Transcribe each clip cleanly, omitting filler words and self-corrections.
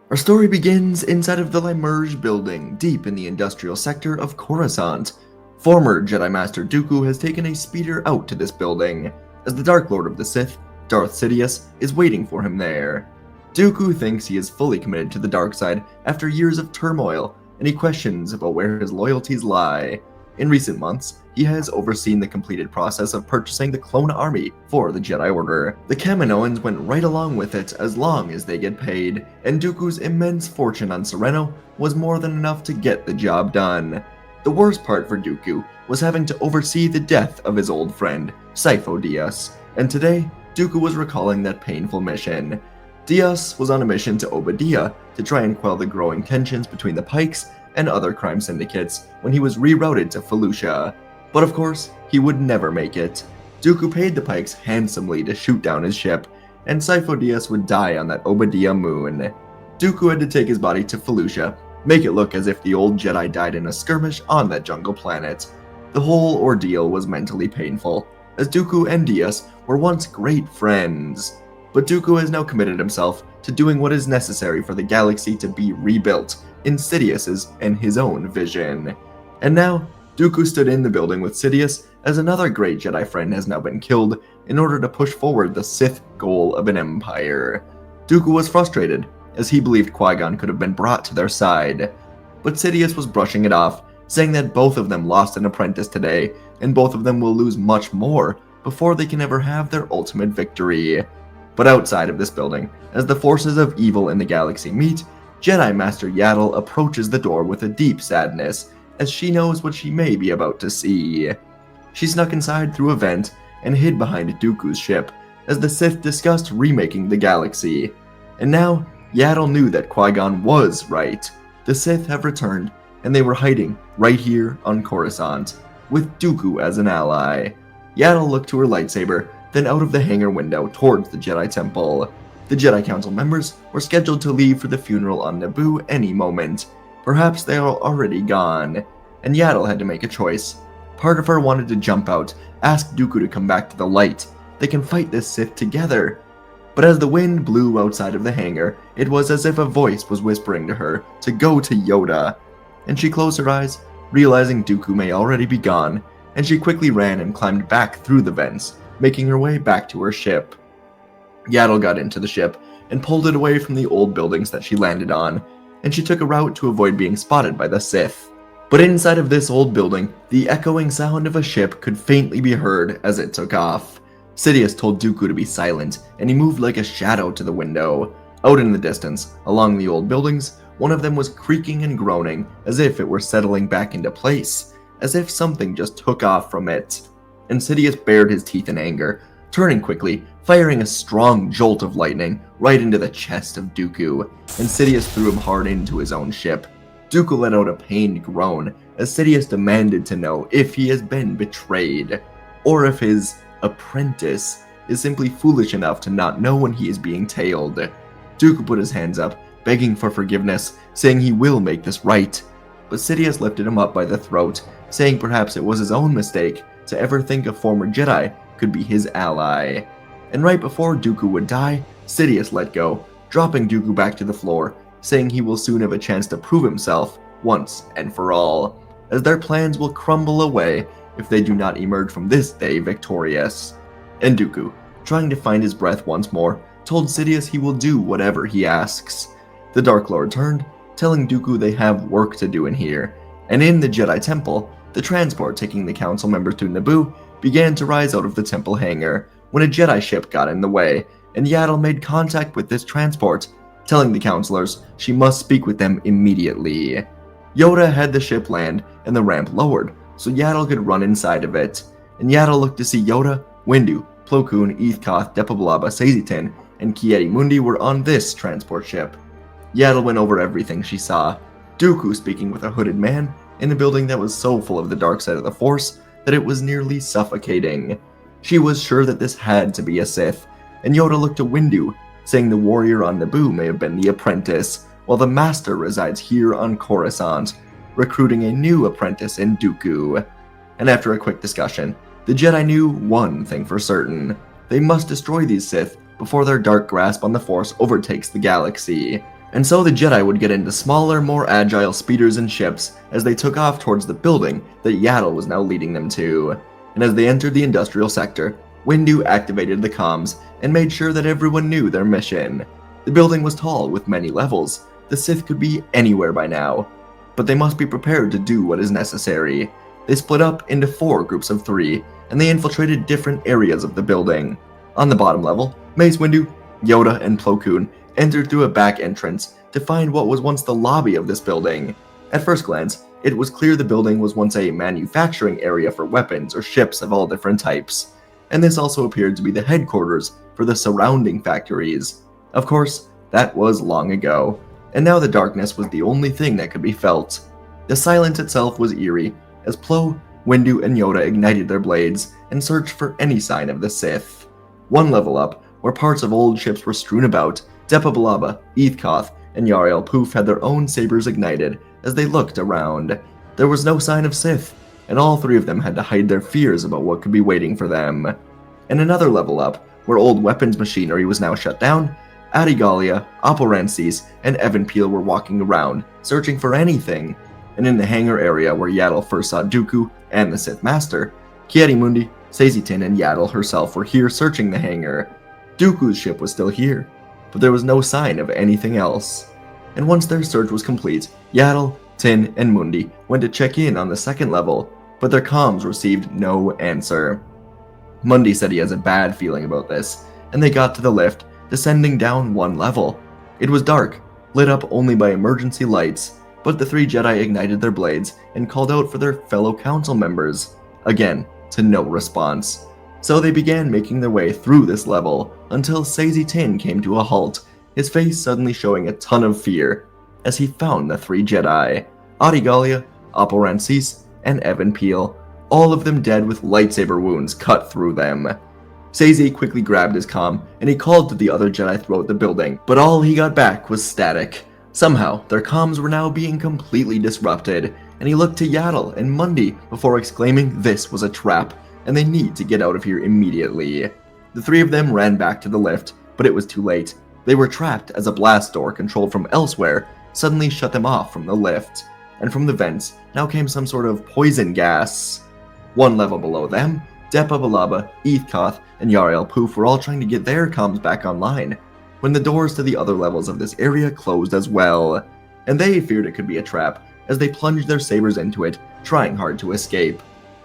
Our story begins inside of the Limerge building, deep in the industrial sector of Coruscant. Former Jedi Master Dooku has taken a speeder out to this building, as the Dark Lord of the Sith, Darth Sidious, is waiting for him there. Dooku thinks he is fully committed to the dark side after years of turmoil, and he questions about where his loyalties lie. In recent months, he has overseen the completed process of purchasing the clone army for the Jedi Order. The Kaminoans went right along with it as long as they get paid, and Dooku's immense fortune on Sereno was more than enough to get the job done. The worst part for Dooku was having to oversee the death of his old friend, Sifo Dyas, and today, Dooku was recalling that painful mission. Dyas was on a mission to Obadiah to try and quell the growing tensions between the Pikes and other crime syndicates when he was rerouted to Felucia. But of course, he would never make it. Dooku paid the Pikes handsomely to shoot down his ship, and Sifo Dyas would die on that Obadiah moon. Dooku had to take his body to Felucia, make it look as if the old Jedi died in a skirmish on that jungle planet. The whole ordeal was mentally painful, as Dooku and Dyas were once great friends. But Dooku has now committed himself to doing what is necessary for the galaxy to be rebuilt in Sidious's and his own vision. And now, Dooku stood in the building with Sidious as another great Jedi friend has now been killed in order to push forward the Sith goal of an empire. Dooku was frustrated, as he believed Qui-Gon could have been brought to their side. But Sidious was brushing it off, saying that both of them lost an apprentice today, and both of them will lose much more before they can ever have their ultimate victory. But outside of this building, as the forces of evil in the galaxy meet, Jedi Master Yaddle approaches the door with a deep sadness, as she knows what she may be about to see. She snuck inside through a vent and hid behind Dooku's ship, as the Sith discussed remaking the galaxy. And now, Yaddle knew that Qui-Gon was right. The Sith have returned, and they were hiding right here on Coruscant, with Dooku as an ally. Yaddle looked to her lightsaber, then out of the hangar window towards the Jedi Temple. The Jedi Council members were scheduled to leave for the funeral on Naboo any moment. Perhaps they are already gone, and Yaddle had to make a choice. Part of her wanted to jump out, ask Dooku to come back to the light. They can fight this Sith together. But as the wind blew outside of the hangar, it was as if a voice was whispering to her to go to Yoda. And she closed her eyes, realizing Dooku may already be gone, and she quickly ran and climbed back through the vents, making her way back to her ship. Yaddle got into the ship and pulled it away from the old buildings that she landed on, and she took a route to avoid being spotted by the Sith. But inside of this old building, the echoing sound of a ship could faintly be heard as it took off. Sidious told Dooku to be silent, and he moved like a shadow to the window. Out in the distance, along the old buildings, one of them was creaking and groaning as if it were settling back into place, as if something just took off from it. And Sidious bared his teeth in anger, turning quickly, firing a strong jolt of lightning right into the chest of Dooku, and Sidious threw him hard into his own ship. Dooku let out a pained groan as Sidious demanded to know if he has been betrayed, or if his apprentice is simply foolish enough to not know when he is being tailed. Dooku put his hands up, begging for forgiveness, saying he will make this right. But Sidious lifted him up by the throat, saying perhaps it was his own mistake to ever think a former Jedi could be his ally. And right before Dooku would die, Sidious let go, dropping Dooku back to the floor, saying he will soon have a chance to prove himself once and for all, as their plans will crumble away if they do not emerge from this day victorious. And Dooku, trying to find his breath once more, told Sidious he will do whatever he asks. The Dark Lord turned, telling Dooku they have work to do in here, and in the Jedi Temple, the transport taking the council members to Naboo began to rise out of the temple hangar when a Jedi ship got in the way, and Yaddle made contact with this transport, telling the counselors she must speak with them immediately. Yoda had the ship land and the ramp lowered, so Yaddle could run inside of it, and Yaddle looked to see Yoda, Windu, Plo Koon, Ethkoth, Depablaba, Sazitin, and Ki-Adi-Mundi were on this transport ship. Yaddle went over everything she saw, Dooku speaking with a hooded man in a building that was so full of the dark side of the Force that it was nearly suffocating. She was sure that this had to be a Sith, and Yoda looked to Windu, saying the warrior on Naboo may have been the apprentice, while the master resides here on Coruscant, recruiting a new apprentice in Dooku. And after a quick discussion, the Jedi knew one thing for certain. They must destroy these Sith before their dark grasp on the Force overtakes the galaxy. And so the Jedi would get into smaller, more agile speeders and ships as they took off towards the building that Yaddle was now leading them to. And as they entered the industrial sector, Windu activated the comms and made sure that everyone knew their mission. The building was tall with many levels. The Sith could be anywhere by now, but they must be prepared to do what is necessary. They split up into 4 groups of 3, and they infiltrated different areas of the building. On the bottom level, Mace Windu, Yoda, and Plo Koon entered through a back entrance to find what was once the lobby of this building. At first glance, it was clear the building was once a manufacturing area for weapons or ships of all different types, and this also appeared to be the headquarters for the surrounding factories. Of course, that was long ago, and now the darkness was the only thing that could be felt. The silence itself was eerie, as Plo, Windu, and Yoda ignited their blades and searched for any sign of the Sith. One level up, where parts of old ships were strewn about, Depa Billaba, Eathcoth, and Yarael Poof had their own sabers ignited as they looked around. There was no sign of Sith, and all 3 of them had to hide their fears about what could be waiting for them. And another level up, where old weapons machinery was now shut down, Adigalia, Oporances, and Evan Peel were walking around, searching for anything. And in the hangar area where Yaddle first saw Dooku and the Sith Master, Ki-Adi-Mundi, Saesee-Tin, and Yaddle herself were here searching the hangar. Dooku's ship was still here, but there was no sign of anything else. And once their search was complete, Yaddle, Tin, and Mundi went to check in on the second level, but their comms received no answer. Mundi said he has a bad feeling about this, and they got to the lift, descending down 1 level. It was dark, lit up only by emergency lights, but the 3 Jedi ignited their blades and called out for their fellow council members. Again, to no response. So they began making their way through this level until Saesee-Tin came to a halt, his face suddenly showing a ton of fear as he found the 3 Jedi, Adigalia, Oporances, and Evan Peel, all of them dead with lightsaber wounds cut through them. Saesee quickly grabbed his comm and he called to the other Jedi throughout the building, but all he got back was static. Somehow, their comms were now being completely disrupted, and he looked to Yaddle and Mundi before exclaiming this was a trap, and they need to get out of here immediately. The 3 of them ran back to the lift, but it was too late. They were trapped as a blast door controlled from elsewhere suddenly shut them off from the lift, and from the vents now came some sort of poison gas. 1 level below them, Depa Billaba, Eathcoth, and Yarael Poof were all trying to get their comms back online, when the doors to the other levels of this area closed as well, and they feared it could be a trap as they plunged their sabers into it, trying hard to escape.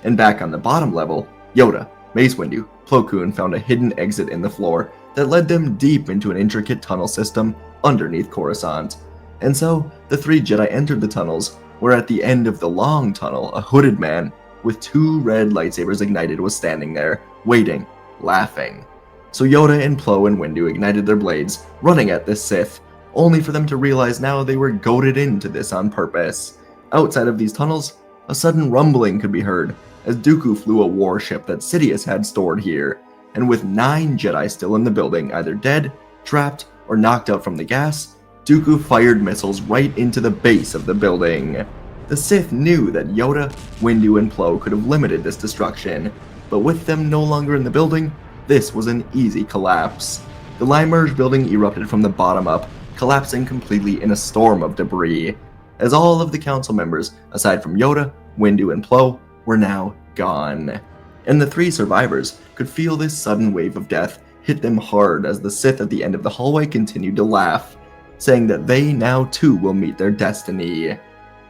And back on the bottom level, Yoda, Mace Windu, Plo Koon found a hidden exit in the floor that led them deep into an intricate tunnel system underneath Coruscant. And so, the 3 Jedi entered the tunnels, where at the end of the long tunnel, a hooded man with 2 red lightsabers ignited was standing there, waiting, laughing. So Yoda and Plo and Windu ignited their blades, running at this Sith, only for them to realize now they were goaded into this on purpose. Outside of these tunnels, a sudden rumbling could be heard, as Dooku flew a warship that Sidious had stored here, and with 9 Jedi still in the building, either dead, trapped, or knocked out from the gas, Dooku fired missiles right into the base of the building. The Sith knew that Yoda, Windu, and Plo could have limited this destruction, but with them no longer in the building, this was an easy collapse. The Limerge building erupted from the bottom up, collapsing completely in a storm of debris, as all of the council members, aside from Yoda, Windu, and Plo, were now gone. And the 3 survivors could feel this sudden wave of death hit them hard as the Sith at the end of the hallway continued to laugh, saying that they now too will meet their destiny.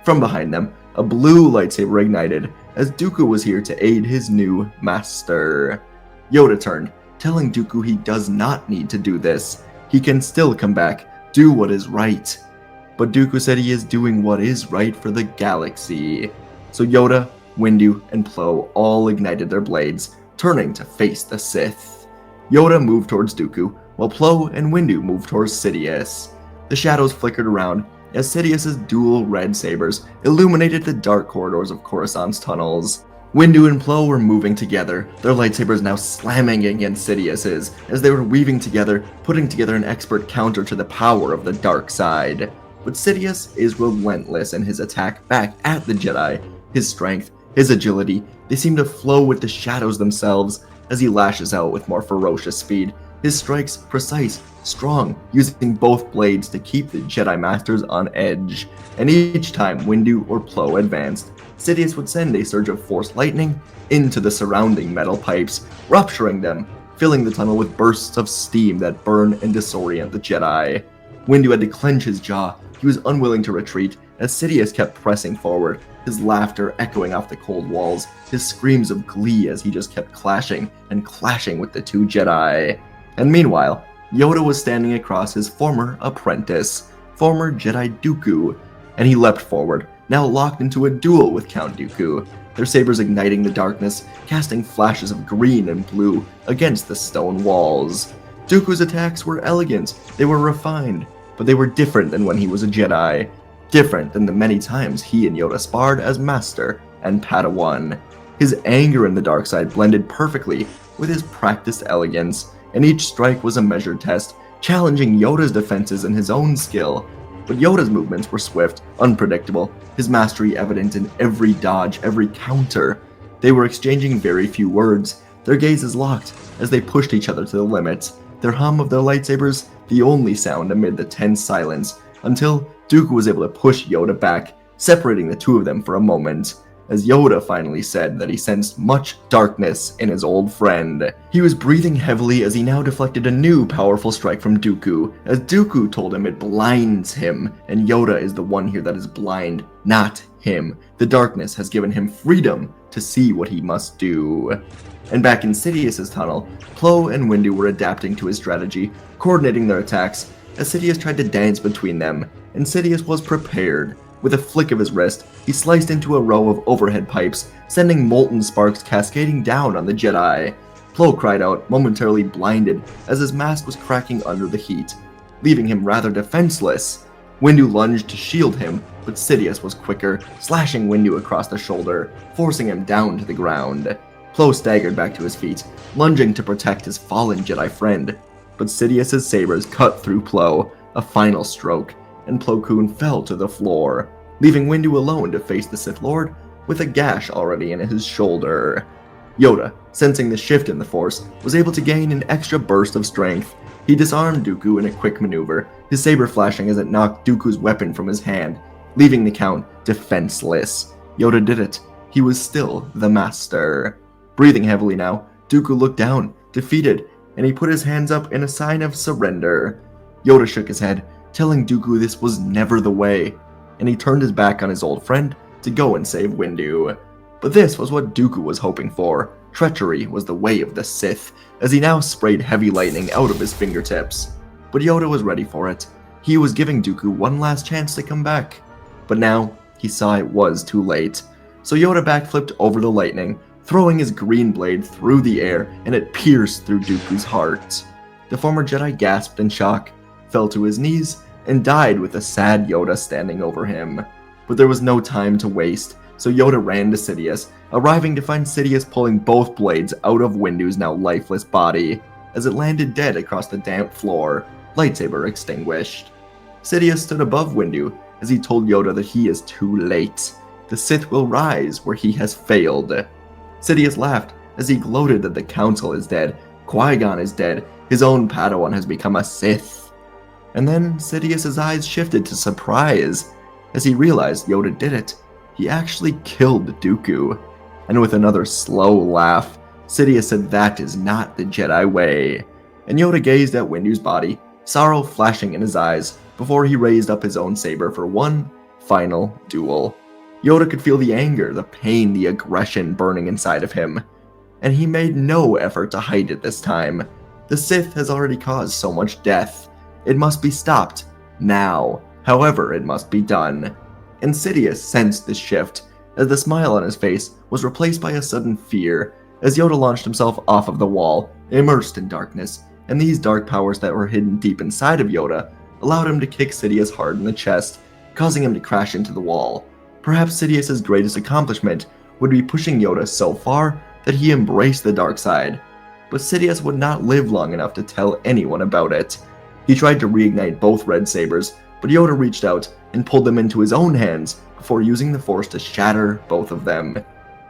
From behind them, a blue lightsaber ignited, as Dooku was here to aid his new master. Yoda turned, telling Dooku he does not need to do this. He can still come back, do what is right. But Dooku said he is doing what is right for the galaxy. So Yoda, Windu, and Plo all ignited their blades, turning to face the Sith. Yoda moved towards Dooku, while Plo and Windu moved towards Sidious. The shadows flickered around as Sidious's dual red sabers illuminated the dark corridors of Coruscant's tunnels. Windu and Plo were moving together, their lightsabers now slamming against Sidious's as they were weaving together, putting together an expert counter to the power of the dark side. But Sidious is relentless in his attack back at the Jedi. His strength, his agility, they seem to flow with the shadows themselves as he lashes out with more ferocious speed, his strikes precise, strong, using both blades to keep the Jedi Masters on edge. And each time Windu or Plo advanced, Sidious would send a surge of Force lightning into the surrounding metal pipes, rupturing them, filling the tunnel with bursts of steam that burn and disorient the Jedi. Windu had to clench his jaw. He was unwilling to retreat as Sidious kept pressing forward, his laughter echoing off the cold walls, his screams of glee as he just kept clashing and clashing with the two Jedi. And meanwhile, Yoda was standing across his former apprentice, former Jedi Dooku, and he leapt forward, now locked into a duel with Count Dooku, their sabers igniting the darkness, casting flashes of green and blue against the stone walls. Dooku's attacks were elegant, they were refined, but they were different than when he was a Jedi, different than the many times he and Yoda sparred as Master and Padawan. His anger in the dark side blended perfectly with his practiced elegance, and each strike was a measured test, challenging Yoda's defenses and his own skill. But Yoda's movements were swift, unpredictable, his mastery evident in every dodge, every counter. They were exchanging very few words, their gazes locked as they pushed each other to the limit, their hum of their lightsabers the only sound amid the tense silence, until Dooku was able to push Yoda back, separating the two of them for a moment, as Yoda finally said that he sensed much darkness in his old friend. He was breathing heavily as he now deflected a new powerful strike from Dooku, as Dooku told him it blinds him, and Yoda is the one here that is blind, not him. The darkness has given him freedom to see what he must do. And back in Sidious's tunnel, Plo and Windu were adapting to his strategy, coordinating their attacks, as Sidious tried to dance between them, and Sidious was prepared. With a flick of his wrist, he sliced into a row of overhead pipes, sending molten sparks cascading down on the Jedi. Plo cried out, momentarily blinded, as his mask was cracking under the heat, leaving him rather defenseless. Windu lunged to shield him, but Sidious was quicker, slashing Windu across the shoulder, forcing him down to the ground. Plo staggered back to his feet, lunging to protect his fallen Jedi friend, but Sidious's sabers cut through Plo, a final stroke, and Plo Koon fell to the floor, leaving Windu alone to face the Sith Lord with a gash already in his shoulder. Yoda, sensing the shift in the Force, was able to gain an extra burst of strength. He disarmed Dooku in a quick maneuver, his saber flashing as it knocked Dooku's weapon from his hand, leaving the Count defenseless. Yoda did it. He was still the Master. Breathing heavily now, Dooku looked down, defeated, and he put his hands up in a sign of surrender. Yoda shook his head, telling Dooku this was never the way, and he turned his back on his old friend to go and save Windu. But this was what Dooku was hoping for. Treachery was the way of the Sith, as he now sprayed heavy lightning out of his fingertips. But Yoda was ready for it. He was giving Dooku one last chance to come back. But now, he saw it was too late. So Yoda backflipped over the lightning, throwing his green blade through the air, and it pierced through Dooku's heart. The former Jedi gasped in shock, fell to his knees, and died with a sad Yoda standing over him. But there was no time to waste, so Yoda ran to Sidious, arriving to find Sidious pulling both blades out of Windu's now lifeless body, as it landed dead across the damp floor, lightsaber extinguished. Sidious stood above Windu as he told Yoda that he is too late. The Sith will rise where he has failed. Sidious laughed as he gloated that the Council is dead, Qui-Gon is dead, his own Padawan has become a Sith. And then Sidious's eyes shifted to surprise as he realized Yoda did it. He actually killed Dooku. And with another slow laugh, Sidious said that is not the Jedi way. And Yoda gazed at Windu's body, sorrow flashing in his eyes, before he raised up his own saber for one final duel. Yoda could feel the anger, the pain, the aggression burning inside of him, and he made no effort to hide it this time. The Sith has already caused so much death. It must be stopped, now. However, it must be done. And Sidious sensed this shift, as the smile on his face was replaced by a sudden fear, as Yoda launched himself off of the wall, immersed in darkness, and these dark powers that were hidden deep inside of Yoda allowed him to kick Sidious hard in the chest, causing him to crash into the wall. Perhaps Sidious's greatest accomplishment would be pushing Yoda so far that he embraced the dark side. But Sidious would not live long enough to tell anyone about it. He tried to reignite both red sabers, but Yoda reached out and pulled them into his own hands before using the Force to shatter both of them.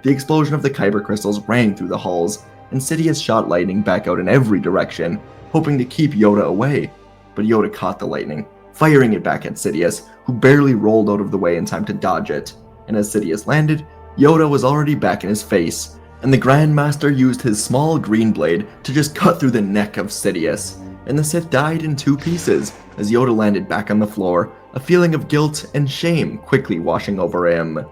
The explosion of the Kyber crystals rang through the halls, and Sidious shot lightning back out in every direction, hoping to keep Yoda away. But Yoda caught the lightning, firing it back at Sidious, who barely rolled out of the way in time to dodge it. And as Sidious landed, Yoda was already back in his face, and the Grand Master used his small green blade to just cut through the neck of Sidious. And the Sith died in 2 pieces as Yoda landed back on the floor, a feeling of guilt and shame quickly washing over him.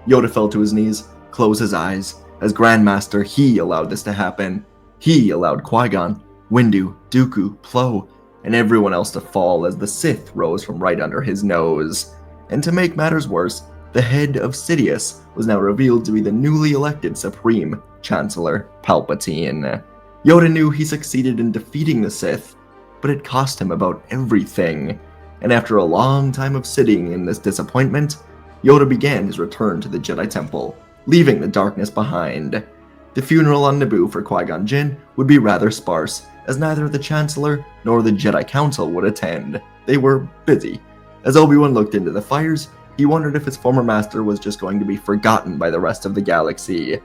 Yoda fell to his knees, closed his eyes. As Grand Master, he allowed this to happen. He allowed Qui-Gon, Windu, Dooku, Plo, and everyone else to fall as the Sith rose from right under his nose. And to make matters worse, the head of Sidious was now revealed to be the newly elected Supreme Chancellor Palpatine. Yoda knew he succeeded in defeating the Sith, but it cost him about everything. And after a long time of sitting in this disappointment, Yoda began his return to the Jedi Temple, leaving the darkness behind. The funeral on Naboo for Qui-Gon Jinn would be rather sparse, as neither the Chancellor nor the Jedi Council would attend. They were busy. As Obi-Wan looked into the fires, he wondered if his former master was just going to be forgotten by the rest of the galaxy.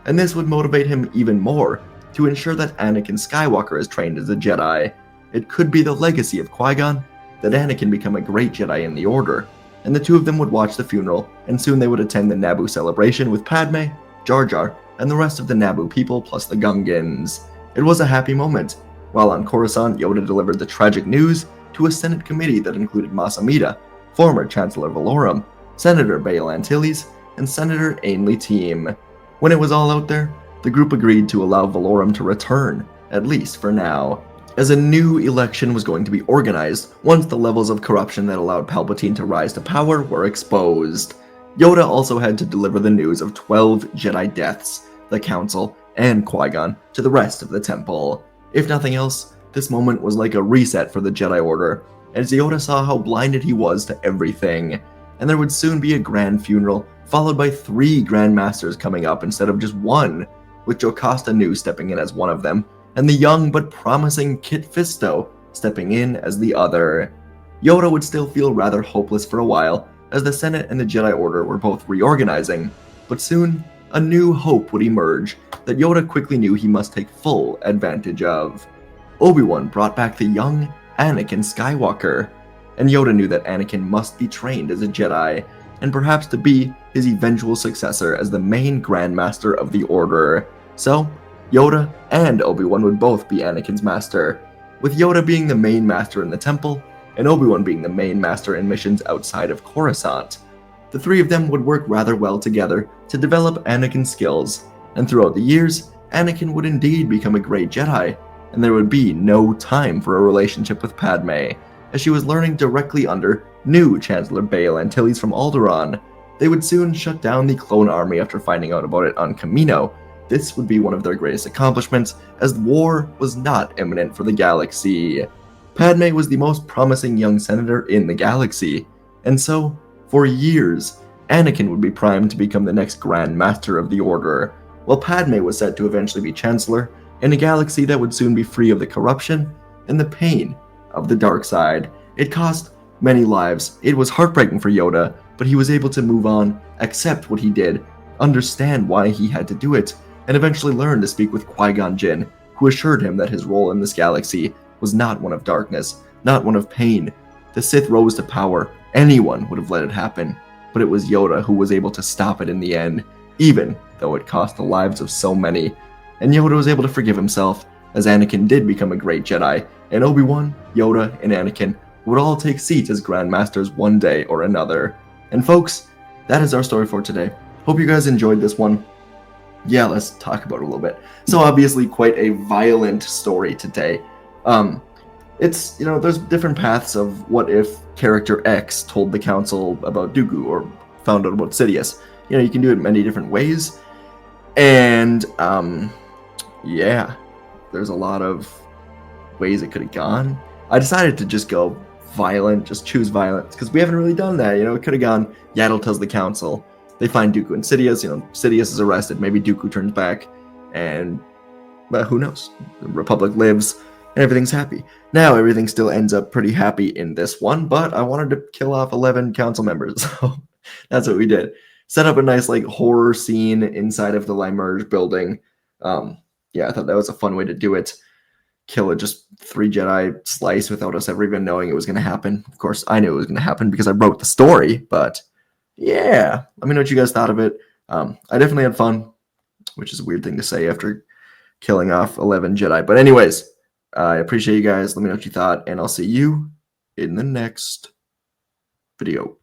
And this would motivate him even more to ensure that Anakin Skywalker is trained as a Jedi. It could be the legacy of Qui-Gon that Anakin become a great Jedi in the Order, and the two of them would watch the funeral, and soon they would attend the Naboo celebration with Padme, Jar Jar, and the rest of the Naboo people plus the Gungans. It was a happy moment. While on Coruscant, Yoda delivered the tragic news to a Senate committee that included Mas Amedda, former Chancellor Valorum, Senator Bail Antilles, and Senator Ainley Team. When it was all out there, the group agreed to allow Valorum to return, at least for now, as a new election was going to be organized once the levels of corruption that allowed Palpatine to rise to power were exposed. Yoda also had to deliver the news of 12 Jedi deaths, the Council, and Qui-Gon to the rest of the Temple. If nothing else, this moment was like a reset for the Jedi Order, as Yoda saw how blinded he was to everything. And there would soon be a grand funeral, followed by 3 Grand Masters coming up instead of just 1, with Jocasta Nu stepping in as one of them, and the young but promising Kit Fisto stepping in as the other. Yoda would still feel rather hopeless for a while, as the Senate and the Jedi Order were both reorganizing, but soon a new hope would emerge that Yoda quickly knew he must take full advantage of. Obi-Wan brought back the young Anakin Skywalker, and Yoda knew that Anakin must be trained as a Jedi, and perhaps to be his eventual successor as the main Grand Master of the Order. So, Yoda and Obi-Wan would both be Anakin's master, with Yoda being the main master in the temple, and Obi-Wan being the main master in missions outside of Coruscant. The 3 of them would work rather well together to develop Anakin's skills, and throughout the years, Anakin would indeed become a great Jedi, and there would be no time for a relationship with Padme, as she was learning directly under new Chancellor Bail Antilles from Alderaan. They would soon shut down the clone army after finding out about it on Kamino. This would be one of their greatest accomplishments, as war was not imminent for the galaxy. Padme was the most promising young senator in the galaxy, and so, for years, Anakin would be primed to become the next Grand Master of the Order, while Padme was set to eventually be Chancellor in a galaxy that would soon be free of the corruption and the pain of the dark side. It cost many lives. It was heartbreaking for Yoda, but he was able to move on, accept what he did, understand why he had to do it, and eventually learn to speak with Qui-Gon Jinn, who assured him that his role in this galaxy was not one of darkness, not one of pain. The Sith rose to power. Anyone would have let it happen, but it was Yoda who was able to stop it in the end, even though it cost the lives of so many. And Yoda was able to forgive himself, as Anakin did become a great Jedi, and Obi-Wan, Yoda, and Anakin would all take seats as Grand Masters one day or another. And folks, that is our story for today. Hope you guys enjoyed this one. Yeah, let's talk about it a little bit. So obviously quite a violent story today. It's, there's different paths of what if character X told the council about Dooku or found out about Sidious. You can do it in many different ways. And, yeah, there's a lot of ways it could have gone. I decided to just go violent, just choose violence, because we haven't really done that. It could have gone, Yaddle tells the council, they find Dooku and Sidious, Sidious is arrested, maybe Dooku turns back, and, well, who knows? The Republic lives, and everything's happy. Now, everything still ends up pretty happy in this one, but I wanted to kill off 11 council members, so that's what we did. Set up a nice, horror scene inside of the Limerge building. Yeah, I thought that was a fun way to do it. kill a just 3 Jedi slice without us ever even knowing it was going to happen. Of course, I knew it was going to happen because I wrote the story, but yeah, let me know what you guys thought of it. I definitely had fun, which is a weird thing to say after killing off 11 Jedi. But anyways, I appreciate you guys. Let me know what you thought, and I'll see you in the next video.